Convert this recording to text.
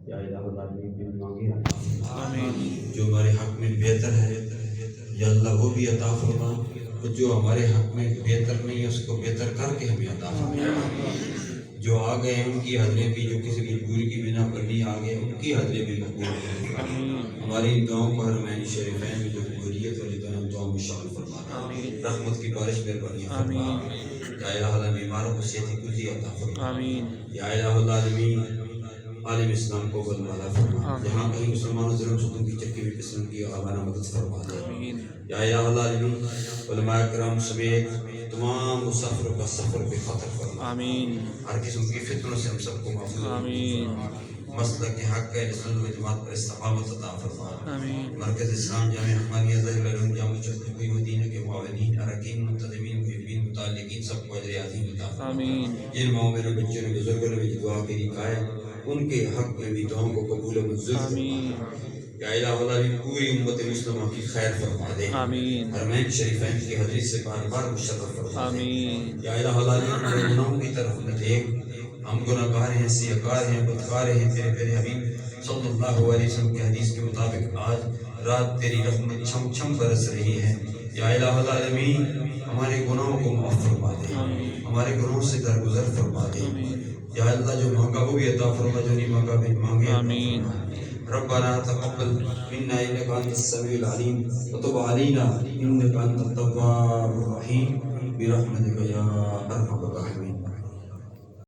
یا الہ العالمین بھی مانگے عطا فرما، آمین جو ہمارے حق میں بہتر ہے یا اللہ وہ بھی عطا فرما، اور جو ہمارے حق میں بہتر نہیں ہے اس کو بہتر کر کے ہمیں عطا فرما۔ جو آ گئے ہیں ان کی حاضری بھی، جو کسی مجبوری کی بنا پر نہیں آ گئے ان کی حاضری بھی قبول کرے، ہماری ان دعاؤں کو حرمین شریفین میں جو قبولیت والی دعاؤں میں شامل فرما، رحمت کی بارش مہربانی فرما، یا الہ العالمین بیماروں کو صحت کلی عطا فرما، یا الہ العالمین عالم اسلام کو بل والا فرما، جہاں کہیں مسلمانوں ظلم ستم کی چکی ہوئی قسم کی آبانہ مدد فرما دے، یا الہ العالمین علماء کرام سمیت تمام مسافروں کا سفر بے خطر فرما، ہر قسم کی فتنوں سے ہم سب کو محفوظ فرما، مسلک حق ہے سنت و جماعت پر استقامت عطا فرما، مرکز اسلام جامع احمدیہ ظاہر العلوم جامع چشتہ کوئی مدینہ کے معاونین اراکین منتظمین محبین متعلقین سب کو اجر عظیم عطا فرما، جن ماؤں میرے بچوں نے بزرگوں نے بھی دعا کی نکائے ان کے حق میں بھی دعاؤں کو قبول و منظور فرما، یا الہ العالمین پوری امت مسلمہ کی خیر فرما دے، حرمین شریفین کی حدیث سے بار بار مشرف فرما دے، یا الہ العالمین ہمارے گناہوں کی طرف نہ دیکھ، ہم گناہ گار ہیں، سیاکار ہیں، بدکار ہیں، تیرے پیارے حبیب صلی اللہ علیہ وسلم کی حدیث کے مطابق آج رات تیری رحمت چھم چھم برس رہی ہے، یا الہ العالمین ہمارے گناہوں کو معاف فرما دے، ہمارے گناہوں سے درگزر فرما دے، یا اللہ جو مانگا وہ بھی عطا فرما، جو نہیں مانگا بھی مانگے عطا فرما، ربنا تقبل منا انك انت السميع العليم وتب علينا انك انت التواب الرحيم برحمتك يا ارحم الراحمين.